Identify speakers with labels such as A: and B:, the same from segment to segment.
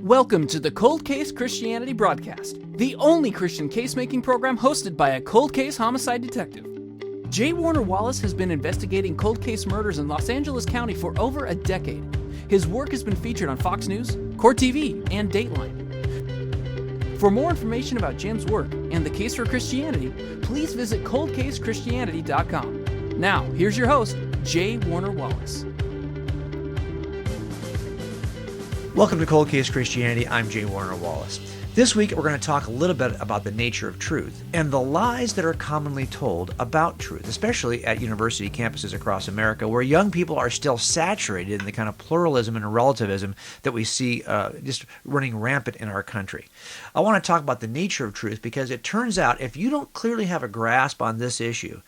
A: Welcome to the Cold Case Christianity broadcast, the only Christian case-making program hosted by a cold case homicide detective. J. Warner Wallace has been investigating cold case murders in Los Angeles County for over a decade. His work has been featured on Fox News, Court TV, and Dateline. For more information about Jim's work and the case for Christianity, please visit coldcasechristianity.com. Now, here's your host, J. Warner Wallace.
B: Welcome to Cold Case Christianity. I'm J. Warner Wallace. This week, we're going to talk a little bit about the nature of truth and the lies that are commonly told about truth, especially at university campuses across America, where young people are still saturated in the kind of pluralism and relativism that we see just running rampant in our country. I want to talk about the nature of truth because it turns out if you don't clearly have a grasp on this issue,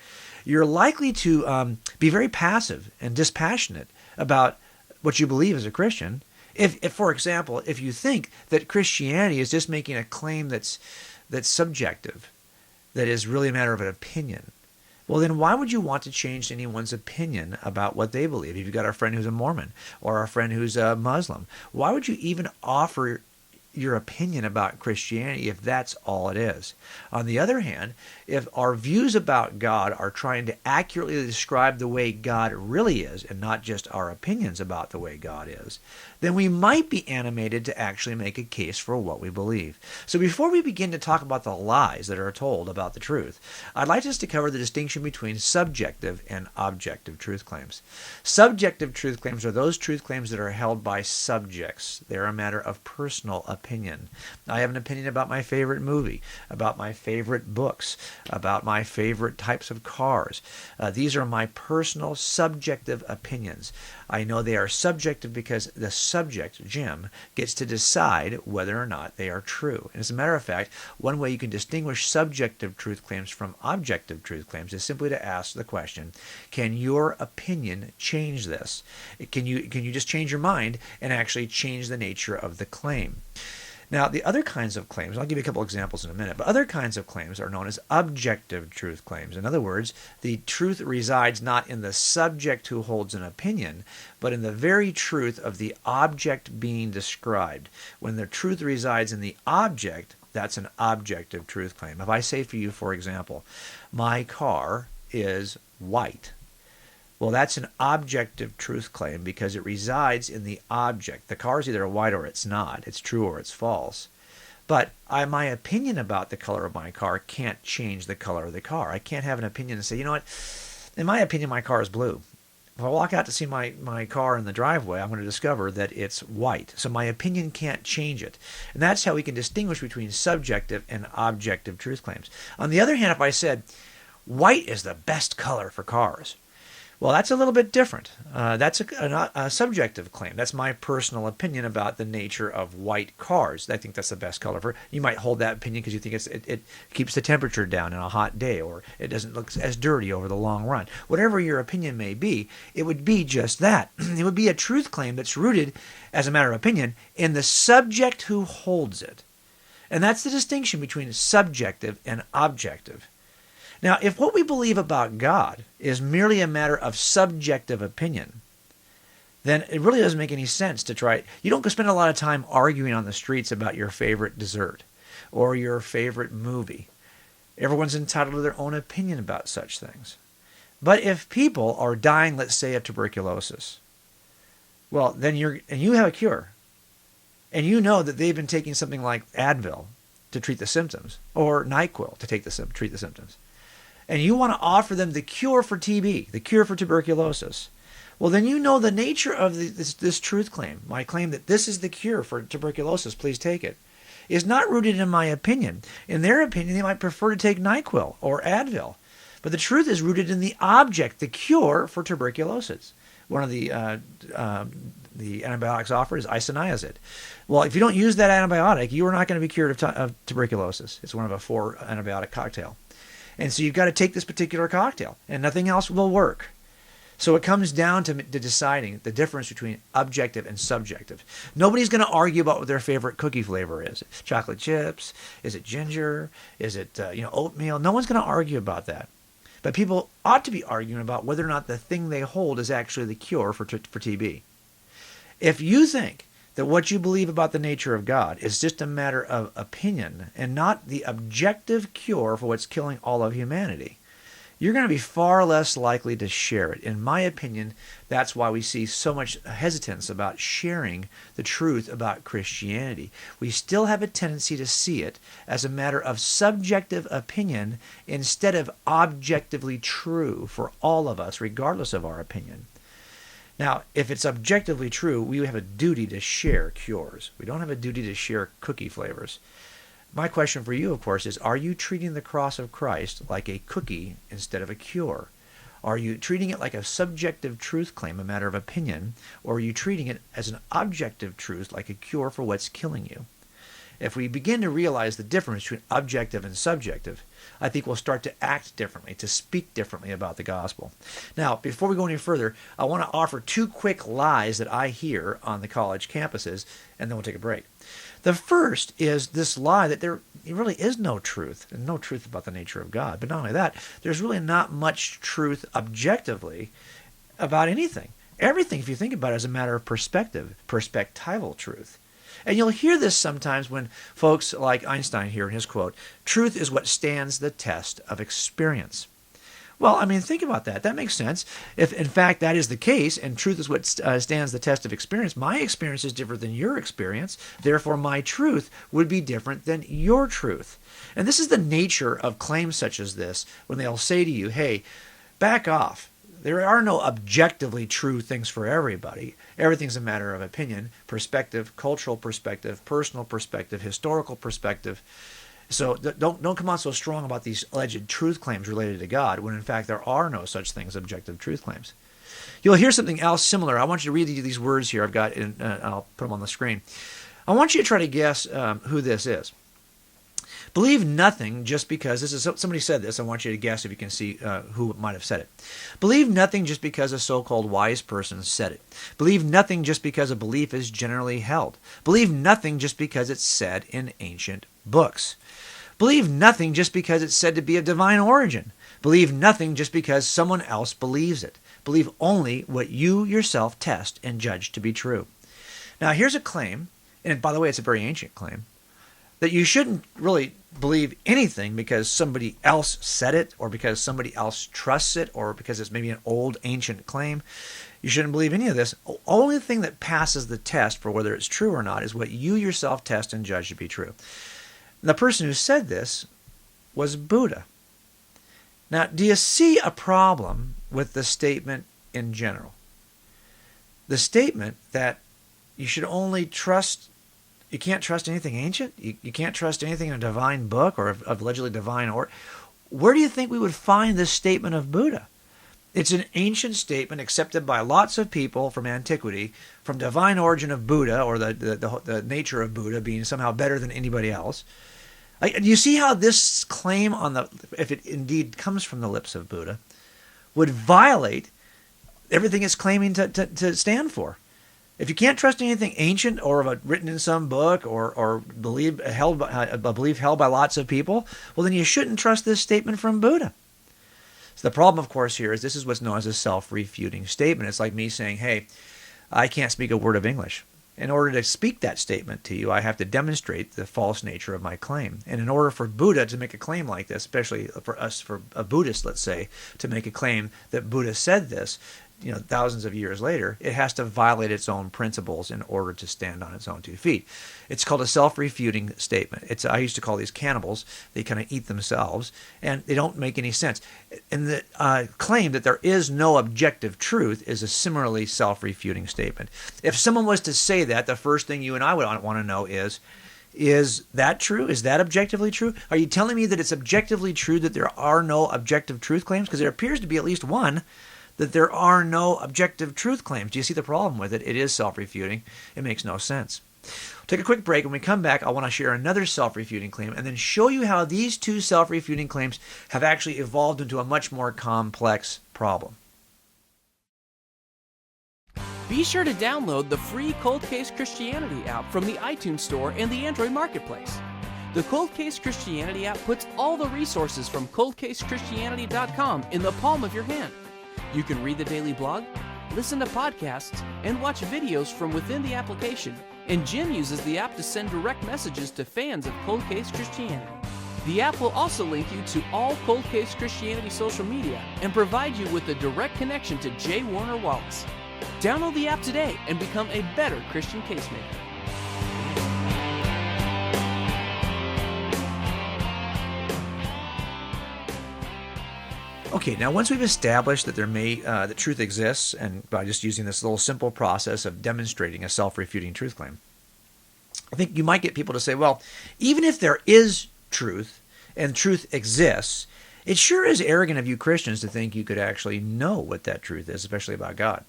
B: you're likely to be very passive and dispassionate about what you believe as a Christian. If, for example, if you think that Christianity is just making a claim that's subjective, that is really a matter of an opinion, well, then why would you want to change anyone's opinion about what they believe? If you've got a friend who's a Mormon or a friend who's a Muslim, why would you even offer your opinion about Christianity if that's all it is? On the other hand, if our views about God are trying to accurately describe the way God really is and not just our opinions about the way God is, then we might be animated to actually make a case for what we believe. So before we begin to talk about the lies that are told about the truth, I'd like us to cover the distinction between subjective and objective truth claims. Subjective truth claims are those truth claims that are held by subjects. They're a matter of personal opinion. I have an opinion about my favorite movie, about my favorite books, about my favorite types of cars. These are my personal subjective opinions. I know they are subjective because the subject, Jim, gets to decide whether or not they are true. And as a matter of fact, one way you can distinguish subjective truth claims from objective truth claims is simply to ask the question, can your opinion change this? Can you just change your mind and actually change the nature of the claim? Now, the other kinds of claims, I'll give you a couple examples in a minute, but other kinds of claims are known as objective truth claims. In other words, the truth resides not in the subject who holds an opinion, but in the very truth of the object being described. When the truth resides in the object, that's an objective truth claim. If I say for you, for example, my car is white, well, that's an objective truth claim because it resides in the object. The car is either white or it's not. It's true or it's false. But my opinion about the color of my car can't change the color of the car. I can't have an opinion and say, you know what, in my opinion, my car is blue. If I walk out to see my car in the driveway, I'm going to discover that it's white. So my opinion can't change it. And that's how we can distinguish between subjective and objective truth claims. On the other hand, if I said, white is the best color for cars, well, that's a little bit different. That's a subjective claim. That's my personal opinion about the nature of white cars. I think that's the best color for. You might hold that opinion because you think it keeps the temperature down in a hot day, or it doesn't look as dirty over the long run. Whatever your opinion may be, it would be just that. It would be a truth claim that's rooted, as a matter of opinion, in the subject who holds it. And that's the distinction between subjective and objective. Now, if what we believe about God is merely a matter of subjective opinion, then it really doesn't make any sense to try. You don't spend a lot of time arguing on the streets about your favorite dessert or your favorite movie. Everyone's entitled to their own opinion about such things. But if people are dying, let's say, of tuberculosis, well, then you have a cure, and you know that they've been taking something like Advil to treat the symptoms, or NyQuil to treat the symptoms, and you want to offer them the cure for TB, the cure for tuberculosis, well, then you know the nature of this truth claim, my claim that this is the cure for tuberculosis, please take it, is not rooted in my opinion. In their opinion, they might prefer to take NyQuil or Advil. But the truth is rooted in the object, the cure for tuberculosis. One of the antibiotics offered is isoniazid. Well, if you don't use that antibiotic, you are not going to be cured of tuberculosis. It's one of a 4 antibiotic cocktail. And so you've got to take this particular cocktail, and nothing else will work. So it comes down to deciding the difference between objective and subjective. Nobody's going to argue about what their favorite cookie flavor is. Chocolate chips? Is it ginger? Is it oatmeal? No one's going to argue about that. But people ought to be arguing about whether or not the thing they hold is actually the cure for TB. If you think that what you believe about the nature of God is just a matter of opinion and not the objective cure for what's killing all of humanity, you're going to be far less likely to share it. In my opinion, that's why we see so much hesitance about sharing the truth about Christianity. We still have a tendency to see it as a matter of subjective opinion instead of objectively true for all of us, regardless of our opinion. Now, if it's objectively true, we have a duty to share cures. We don't have a duty to share cookie flavors. My question for you, of course, is, are you treating the cross of Christ like a cookie instead of a cure? Are you treating it like a subjective truth claim, a matter of opinion, or are you treating it as an objective truth, like a cure for what's killing you? If we begin to realize the difference between objective and subjective, I think we'll start to act differently, to speak differently about the gospel. Now, before we go any further, I want to offer 2 quick lies that I hear on the college campuses, and then we'll take a break. The first is this lie that there really is no truth, and no truth about the nature of God. But not only that, there's really not much truth objectively about anything. Everything, if you think about it, is a matter of perspective, perspectival truth. And you'll hear this sometimes when folks like Einstein here in his quote, "Truth is what stands the test of experience." Well, I mean, think about that. That makes sense. If, in fact, that is the case, and truth is what stands the test of experience, my experience is different than your experience. Therefore, my truth would be different than your truth. And this is the nature of claims such as this, when they'll say to you, hey, back off. There are no objectively true things for everybody. Everything's a matter of opinion, perspective, cultural perspective, personal perspective, historical perspective. So don't come on so strong about these alleged truth claims related to God, when in fact there are no such things as objective truth claims. You'll hear something else similar. I want you to read these words here. I'll put them on the screen. I want you to try to guess who this is. Believe nothing just because, somebody said this, I want you to guess if you can see who might have said it. Believe nothing just because a so-called wise person said it. Believe nothing just because a belief is generally held. Believe nothing just because it's said in ancient books. Believe nothing just because it's said to be of divine origin. Believe nothing just because someone else believes it. Believe only what you yourself test and judge to be true. Now here's a claim, and by the way, it's a very ancient claim, that you shouldn't really believe anything because somebody else said it, or because somebody else trusts it, or because it's maybe an old ancient claim. You shouldn't believe any of this. The only thing that passes the test for whether it's true or not is what you yourself test and judge to be true. The person who said this was Buddha. Now, do you see a problem with the statement in general? The statement that you should only trust, you can't trust anything ancient, you can't trust anything in a divine book or of allegedly divine order. Where do you think we would find this statement of Buddha? It's an ancient statement accepted by lots of people from antiquity, from divine origin of Buddha, or the nature of Buddha being somehow better than anybody else. Do you see how this claim, if it indeed comes from the lips of Buddha, would violate everything it's claiming to stand for? If you can't trust anything ancient or written in some book or a belief held by lots of people, well, then you shouldn't trust this statement from Buddha. So the problem, of course, here is this is what's known as a self-refuting statement. It's like me saying, hey, I can't speak a word of English. In order to speak that statement to you, I have to demonstrate the false nature of my claim. And in order for Buddha to make a claim like this, especially for us, for a Buddhist, let's say, to make a claim that Buddha said this, thousands of years later, it has to violate its own principles in order to stand on its own 2 feet. It's called a self-refuting statement. I used to call these cannibals. They kind of eat themselves, and they don't make any sense. And the claim that there is no objective truth is a similarly self-refuting statement. If someone was to say that, the first thing you and I would want to know is that true? Is that objectively true? Are you telling me that it's objectively true that there are no objective truth claims? Because there appears to be at least one, that there are no objective truth claims. Do you see the problem with it? It is self-refuting. It makes no sense. We'll take a quick break. When we come back, I want to share another self-refuting claim and then show you how these 2 self-refuting claims have actually evolved into a much more complex problem.
A: Be sure to download the free Cold Case Christianity app from the iTunes Store and the Android Marketplace. The Cold Case Christianity app puts all the resources from coldcasechristianity.com in the palm of your hand. You can read the daily blog, listen to podcasts, and watch videos from within the application, and Jim uses the app to send direct messages to fans of Cold Case Christianity. The app will also link you to all Cold Case Christianity social media and provide you with a direct connection to J. Warner Wallace. Download the app today and become a better Christian casemaker.
B: Okay, now once we've established that that truth exists, and by just using this little simple process of demonstrating a self-refuting truth claim, I think you might get people to say, well, even if there is truth and truth exists, it sure is arrogant of you Christians to think you could actually know what that truth is, especially about God.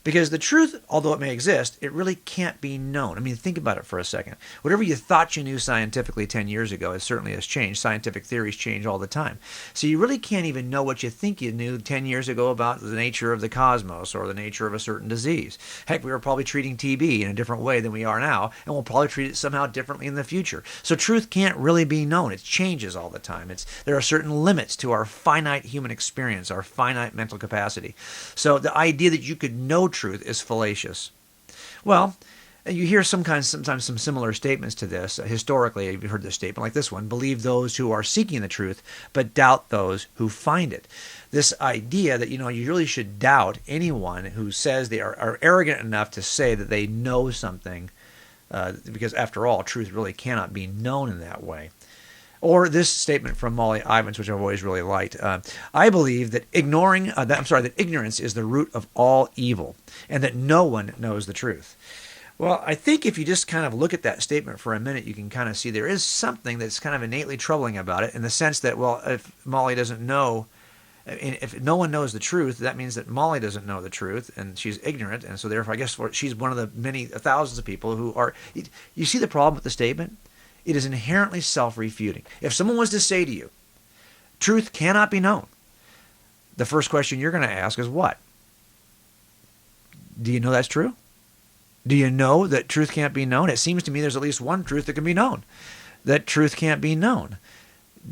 B: Because the truth, although it may exist, it really can't be known. I mean, think about it for a second. Whatever you thought you knew scientifically 10 years ago, it certainly has changed. Scientific theories change all the time. So you really can't even know what you think you knew 10 years ago about the nature of the cosmos or the nature of a certain disease. Heck, we were probably treating TB in a different way than we are now, and we'll probably treat it somehow differently in the future. So truth can't really be known. It changes all the time. There are certain limits to our finite human experience, our finite mental capacity. So the idea that you could know truth is fallacious. Well, you hear sometimes some similar statements to this. Historically, you've heard this statement like this one: believe those who are seeking the truth, but doubt those who find it. This idea that, you really should doubt anyone who says they are arrogant enough to say that they know something, because after all, truth really cannot be known in that way. Or this statement from Molly Ivins, which I've always really liked. I believe that that ignorance is the root of all evil, and that no one knows the truth. Well, I think if you just kind of look at that statement for a minute, you can kind of see there is something that's kind of innately troubling about it, in the sense that, well, if Molly doesn't know, if no one knows the truth, that means that Molly doesn't know the truth, and she's ignorant, and so therefore I guess she's one of the many thousands of people who are. You see the problem with the statement? It is inherently self-refuting. If someone was to say to you, truth cannot be known, the first question you're going to ask is what? Do you know that's true? Do you know that truth can't be known? It seems to me there's at least one truth that can be known, that truth can't be known.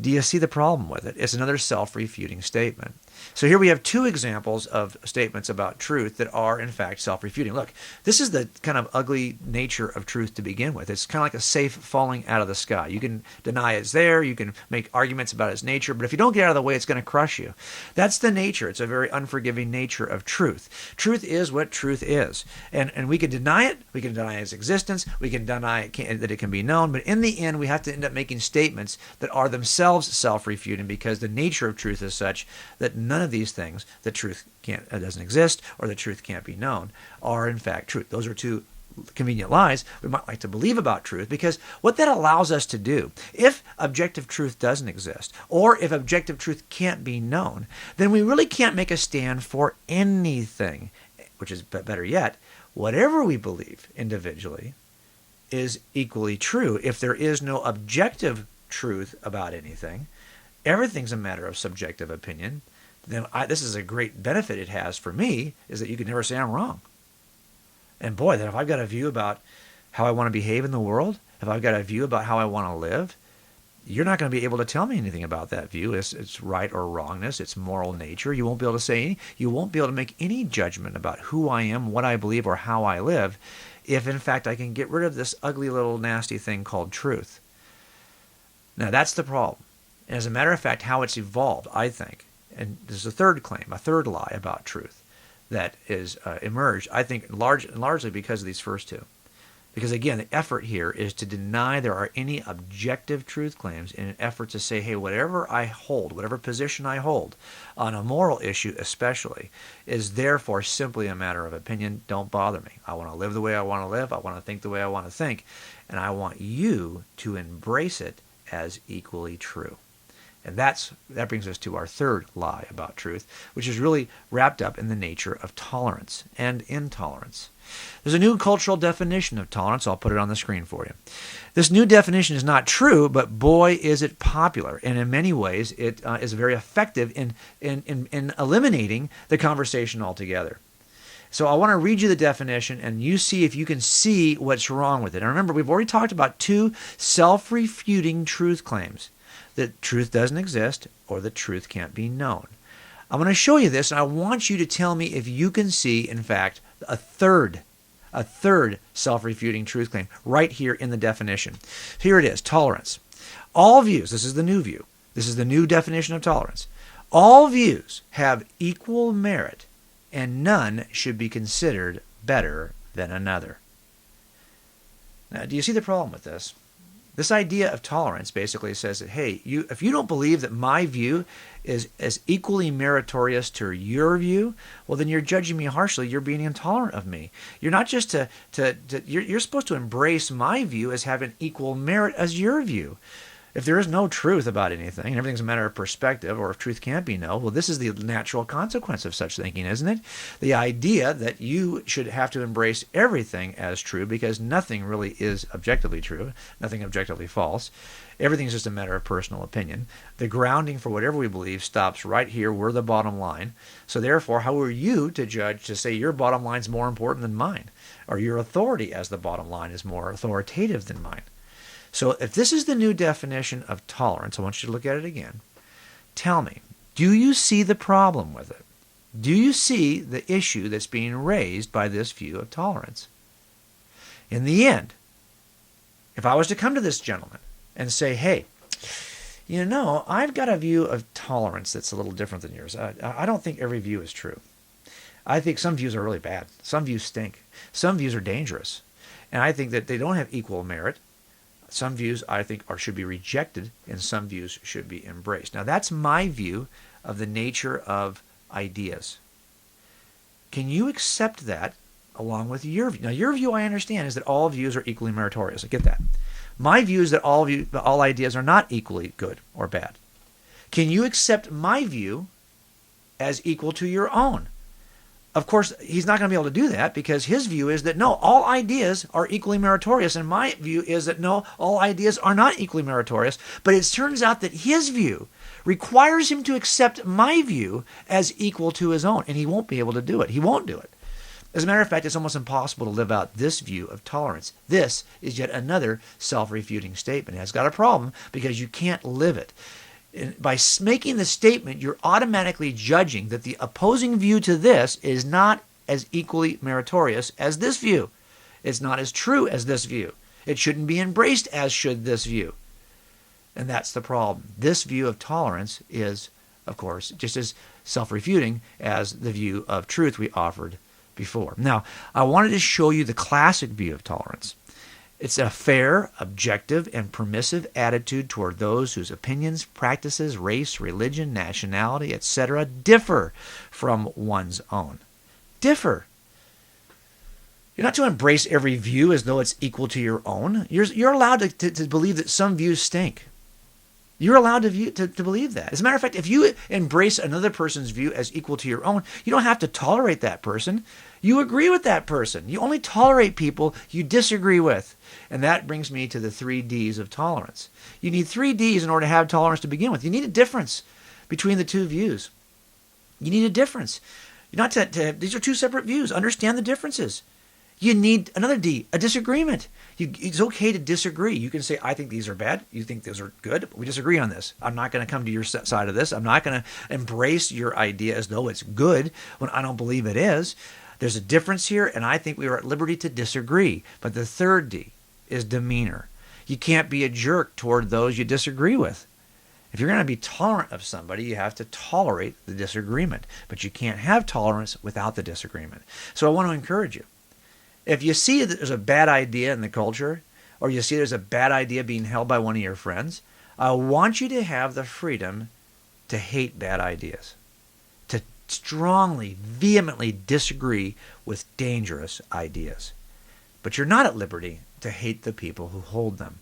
B: Do you see the problem with it? It's another self-refuting statement. So here we have two examples of statements about truth that are, in fact, self-refuting. Look, this is the kind of ugly nature of truth to begin with. It's kind of like a safe falling out of the sky. You can deny it's there, you can make arguments about its nature, but if you don't get out of the way, it's going to crush you. That's the nature. It's a very unforgiving nature of truth. Truth is what truth is. And we can deny it, we can deny its existence, we can deny that it can be known, but in the end, we have to end up making statements that are themselves self-refuting, because the nature of truth is such that none of these things, the truth doesn't exist or the truth can't be known, are in fact truth. Those are two convenient lies we might like to believe about truth, because what that allows us to do, if objective truth doesn't exist, or if objective truth can't be known, then we really can't make a stand for anything, which is better yet, whatever we believe individually is equally true. If there is no objective truth about anything, everything's a matter of subjective opinion, then this is a great benefit it has for me, is that you can never say I'm wrong. And boy, then if I've got a view about how I want to behave in the world, if I've got a view about how I want to live, you're not going to be able to tell me anything about that view. It's right or wrongness, its moral nature. You won't be able to say you won't be able to make any judgment about who I am, what I believe, or how I live, if in fact I can get rid of this ugly little nasty thing called truth. Now that's the problem. And as a matter of fact, how it's evolved, I think, and there's a third claim, a third lie about truth that is emerged, I think, largely because of these first two. Because again, the effort here is to deny there are any objective truth claims in an effort to say, hey, whatever I hold, whatever position I hold, on a moral issue especially, is therefore simply a matter of opinion. Don't bother me. I want to live the way I want to live. I want to think the way I want to think. And I want you to embrace it as equally true. And that brings us to our third lie about truth, which is really wrapped up in the nature of tolerance and intolerance. There's a new cultural definition of tolerance. I'll put it on the screen for you. This new definition is not true, but boy, is it popular. And in many ways, it is very effective in eliminating the conversation altogether. So I want to read you the definition, and you see if you can see what's wrong with it. And remember, we've already talked about two self-refuting truth claims: that truth doesn't exist or that truth can't be known. I'm going to show you this, and I want you to tell me if you can see, in fact, a third a third self-refuting truth claim right here in the definition. Here it is, tolerance. All views, this is the new view, this is the new definition of tolerance. All views have equal merit, and none should be considered better than another. Now, do you see the problem with this? This idea of tolerance basically says that, hey, if you don't believe that my view is as equally meritorious to your view, well, then you're judging me harshly. You're being intolerant of me. You're not just you're supposed to embrace my view as having equal merit as your view. If there is no truth about anything, and everything's a matter of perspective, or if truth can't be known, well, this is the natural consequence of such thinking, isn't it? The idea that you should have to embrace everything as true because nothing really is objectively true, nothing objectively false. Everything's just a matter of personal opinion. The grounding for whatever we believe stops right here. We're the bottom line. So therefore, how are you to judge, to say your bottom line is more important than mine, or your authority as the bottom line is more authoritative than mine? So if this is the new definition of tolerance, I want you to look at it again. Tell me, do you see the problem with it? Do you see the issue that's being raised by this view of tolerance? In the end, if I was to come to this gentleman and say, hey, you know, I've got a view of tolerance that's a little different than yours. I don't think every view is true. I think some views are really bad. Some views stink. Some views are dangerous. And I think that they don't have equal merit. Some views, I think, should be rejected, and some views should be embraced. Now, that's my view of the nature of ideas. Can you accept that along with your view? Now, your view, I understand, is that all views are equally meritorious. I get that. My view is that all ideas are not equally good or bad. Can you accept my view as equal to your own? Of course, he's not going to be able to do that because his view is that, no, all ideas are equally meritorious, and my view is that, no, all ideas are not equally meritorious. But it turns out that his view requires him to accept my view as equal to his own, and he won't be able to do it. He won't do it. As a matter of fact, it's almost impossible to live out this view of tolerance. This is yet another self-refuting statement. It has got a problem because you can't live it. By making the statement, you're automatically judging that the opposing view to this is not as equally meritorious as this view. It's not as true as this view. It shouldn't be embraced as should this view. And that's the problem. This view of tolerance is, of course, just as self-refuting as the view of truth we offered before. Now, I wanted to show you the classic view of tolerance. It's a fair, objective, and permissive attitude toward those whose opinions, practices, race, religion, nationality, etc. differ from one's own. Differ. You're not to embrace every view as though it's equal to your own. You're allowed to believe that some views stink. You're allowed to believe that. As a matter of fact, if you embrace another person's view as equal to your own, you don't have to tolerate that person. You agree with that person. You only tolerate people you disagree with. And that brings me to the 3 Ds of tolerance. You need 3 Ds in order to have tolerance to begin with. You need a difference between the two views. You need a difference. You're not these are two separate views. Understand the differences. You need another D, a disagreement. It's okay to disagree. You can say, I think these are bad. You think those are good. We disagree on this. I'm not going to come to your side of this. I'm not going to embrace your idea as though it's good when I don't believe it is. There's a difference here, and I think we are at liberty to disagree. But the 3rd D is demeanor. You can't be a jerk toward those you disagree with. If you're going to be tolerant of somebody, you have to tolerate the disagreement. But you can't have tolerance without the disagreement. So I want to encourage you. If you see that there's a bad idea in the culture, or you see there's a bad idea being held by one of your friends, I want you to have the freedom to hate bad ideas, to strongly, vehemently disagree with dangerous ideas. But you're not at liberty to hate the people who hold them.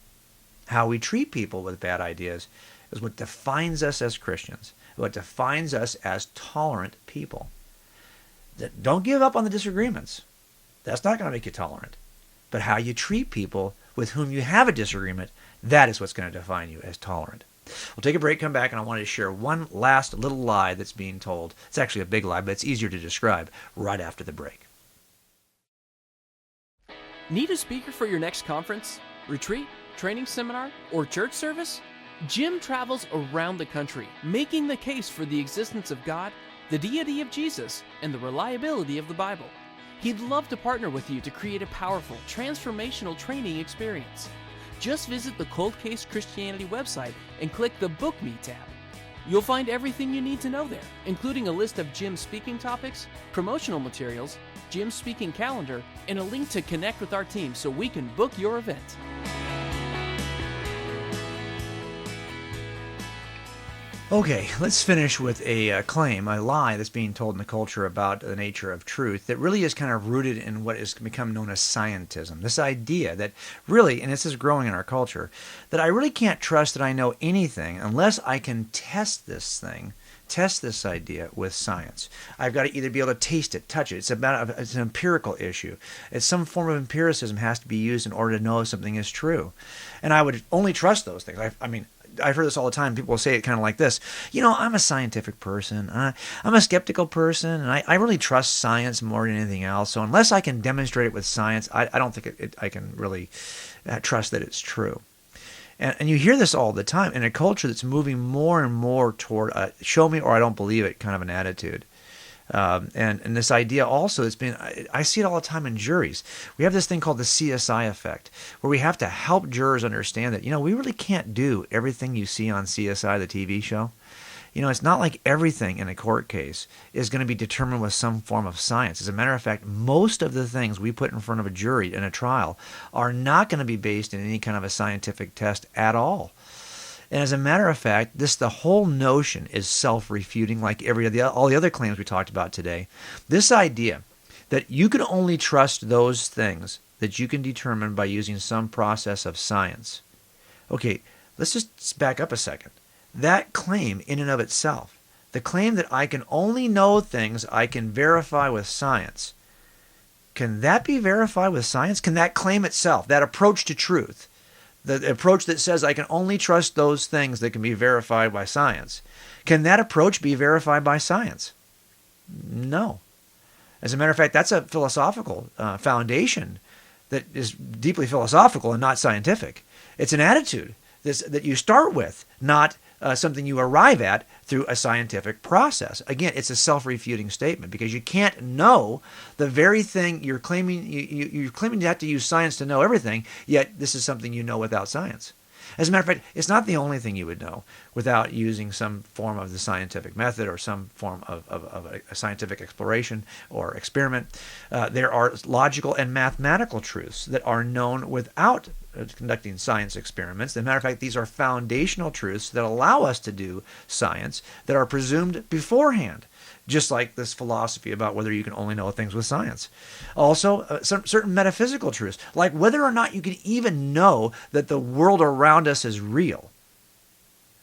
B: How we treat people with bad ideas is what defines us as Christians, what defines us as tolerant people. Don't give up on the disagreements. That's not going to make you tolerant. But how you treat people with whom you have a disagreement, that is what's going to define you as tolerant. We'll take a break, come back, and I want to share one last little lie that's being told. It's actually a big lie, but it's easier to describe right after the break.
A: Need a speaker for your next conference, retreat, training seminar, or church service? Jim travels around the country, making the case for the existence of God, the deity of Jesus, and the reliability of the Bible. He'd love to partner with you to create a powerful, transformational training experience. Just visit the Cold Case Christianity website and click the Book Me tab. You'll find everything you need to know there, including a list of Jim's speaking topics, promotional materials, Jim's speaking calendar, and a link to connect with our team so we can book your event.
B: Okay, let's finish with a claim, a lie that's being told in the culture about the nature of truth that really is kind of rooted in what has become known as Scientism. This idea that really, and this is growing in our culture, that I really can't trust that I know anything unless I can test this thing, test this idea with science. I've got to either be able to taste it, touch it. It's an empirical issue. It's some form of empiricism has to be used in order to know if something is true. And I would only trust those things. I've heard this all the time. People will say it kind of like this. I'm a scientific person. I'm a skeptical person, and I really trust science more than anything else. So unless I can demonstrate it with science, I don't think I can really trust that it's true. And you hear this all the time in a culture that's moving more and more toward show me or I don't believe it kind of an attitude. And this idea also I see it all the time in juries. We have this thing called the Csi Effect, where we have to help jurors understand that, we really can't do everything you see on CSI, the TV show. It's not like everything in a court case is going to be determined with some form of science. As a matter of fact, most of the things we put in front of a jury in a trial are not going to be based in any kind of a scientific test at all. And as a matter of fact, the whole notion is self-refuting like all the other claims we talked about today. This idea that you can only trust those things that you can determine by using some process of science. Okay, let's just back up a second. That claim in and of itself, the claim that I can only know things I can verify with science, can that be verified with science? Can that claim itself, that approach to truth, the approach that says I can only trust those things that can be verified by science, can that approach be verified by science? No. As a matter of fact, that's a philosophical foundation that is deeply philosophical and not scientific. It's an attitude that you start with, not something you arrive at through a scientific process. Again, it's a self-refuting statement because you can't know the very thing you're claiming. You're claiming you have to use science to know everything, yet this is something you know without science. As a matter of fact, it's not the only thing you would know without using some form of the scientific method or some form of a scientific exploration or experiment. There are logical and mathematical truths that are known without conducting science experiments. As a matter of fact, these are foundational truths that allow us to do science that are presumed beforehand, just like this philosophy about whether you can only know things with science. Also, certain metaphysical truths, like whether or not you can even know that the world around us is real.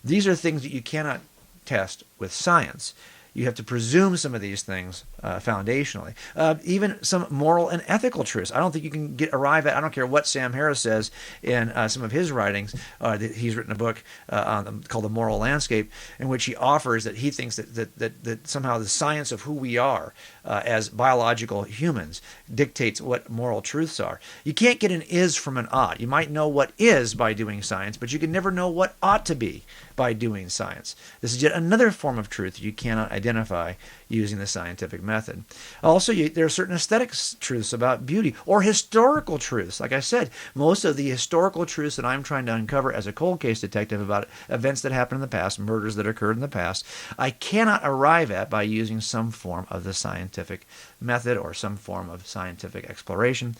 B: These are things that you cannot test with science. You have to presume some of these things foundationally. Even some moral and ethical truths. I don't think you can arrive at, I don't care what Sam Harris says in some of his writings. He's written a book called The Moral Landscape, in which he offers that he thinks that somehow the science of who we are as biological humans dictates what moral truths are. You can't get an is from an ought. You might know what is by doing science, but you can never know what ought to be by doing science. This is yet another form of truth you cannot identify using the scientific method. Also, there are certain aesthetic truths about beauty or historical truths. Like I said, most of the historical truths that I'm trying to uncover as a cold case detective about events that happened in the past, murders that occurred in the past, I cannot arrive at by using some form of the scientific method or some form of scientific exploration.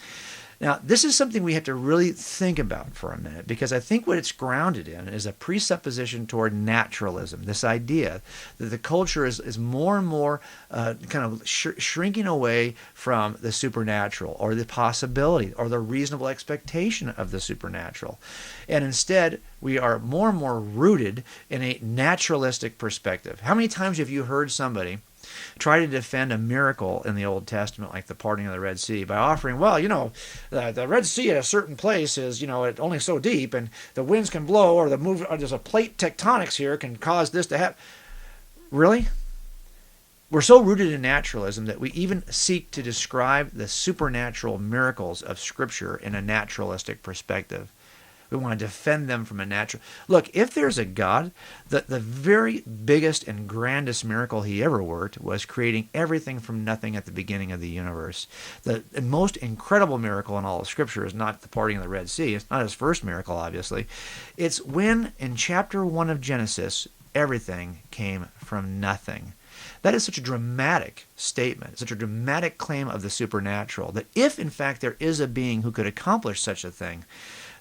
B: Now, this is something we have to really think about for a minute, because I think what it's grounded in is a presupposition toward naturalism, this idea that the culture is more and more kind of shrinking away from the supernatural or the possibility or the reasonable expectation of the supernatural. And instead, we are more and more rooted in a naturalistic perspective. How many times have you heard somebody try to defend a miracle in the Old Testament, like the parting of the Red Sea, by offering, the Red Sea at a certain place is, it's only so deep, and the winds can blow, or there's a plate tectonics here can cause this to happen. Really? We're so rooted in naturalism that we even seek to describe the supernatural miracles of Scripture in a naturalistic perspective. We want to defend them from a natural... Look, if there's a God, the very biggest and grandest miracle he ever worked was creating everything from nothing at the beginning of the universe. The most incredible miracle in all of Scripture is not the parting of the Red Sea. It's not his first miracle, obviously. It's when, in chapter 1 of Genesis, everything came from nothing. That is such a dramatic statement, such a dramatic claim of the supernatural, that if, in fact, there is a being who could accomplish such a thing,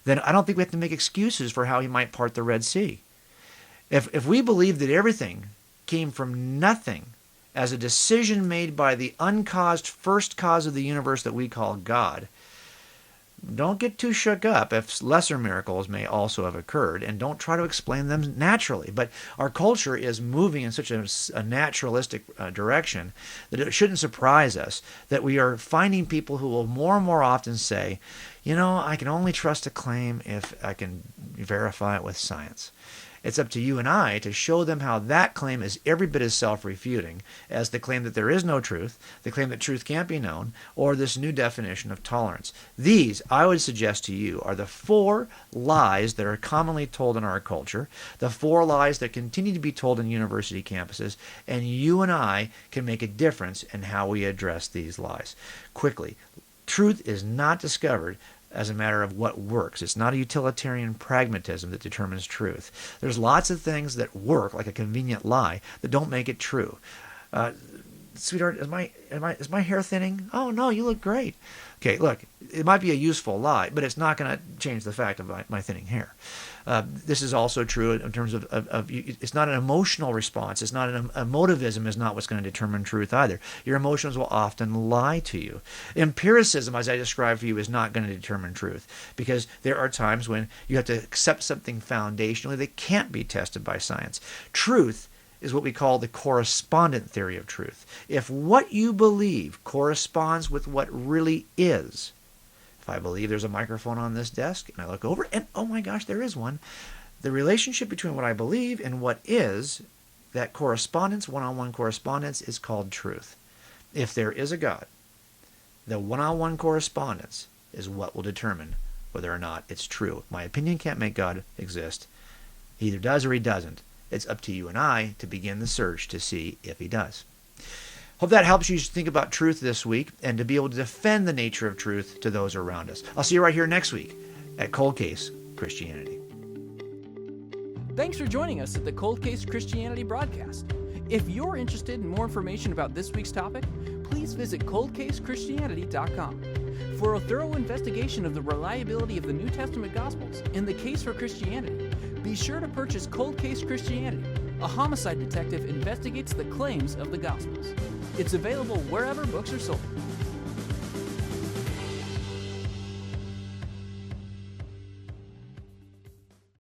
B: then I don't think we have to make excuses for how he might part the Red Sea. If we believe that everything came from nothing as a decision made by the uncaused first cause of the universe that we call God, don't get too shook up if lesser miracles may also have occurred, and don't try to explain them naturally. But our culture is moving in such a naturalistic direction that it shouldn't surprise us that we are finding people who will more and more often say, I can only trust a claim if I can verify it with science. It's up to you and I to show them how that claim is every bit as self-refuting as the claim that there is no truth, the claim that truth can't be known, or this new definition of tolerance. These, I would suggest to you, are the 4 lies that are commonly told in our culture, the 4 lies that continue to be told in university campuses, and you and I can make a difference in how we address these lies. Quickly, truth is not discovered as a matter of what works. It's not a utilitarian pragmatism that determines truth. There's lots of things that work, like a convenient lie, that don't make it true. Sweetheart, is my hair thinning? Oh, no, you look great. Okay, look, it might be a useful lie, but it's not going to change the fact of my thinning hair. This is also true in terms of it's not an emotional response. It's not emotivism is not what's going to determine truth either. Your emotions will often lie to you. Empiricism, as I described for you, is not going to determine truth, because there are times when you have to accept something foundationally that can't be tested by science. Truth is what we call the correspondent theory of truth. If what you believe corresponds with what really is, if I believe there's a microphone on this desk and I look over and oh my gosh, there is one, the relationship between what I believe and what is, that correspondence, one-on-one correspondence, is called truth. If there is a God, the one-on-one correspondence is what will determine whether or not it's true. My opinion can't make God exist. He either does or he doesn't. It's up to you and I to begin the search to see if he does. Hope that helps you think about truth this week and to be able to defend the nature of truth to those around us. I'll see you right here next week at Cold Case Christianity.
A: Thanks for joining us at the Cold Case Christianity broadcast. If you're interested in more information about this week's topic, please visit coldcasechristianity.com. For a thorough investigation of the reliability of the New Testament Gospels and the case for Christianity, be sure to purchase Cold Case Christianity. A homicide detective investigates the claims of the Gospels. It's available wherever books are sold.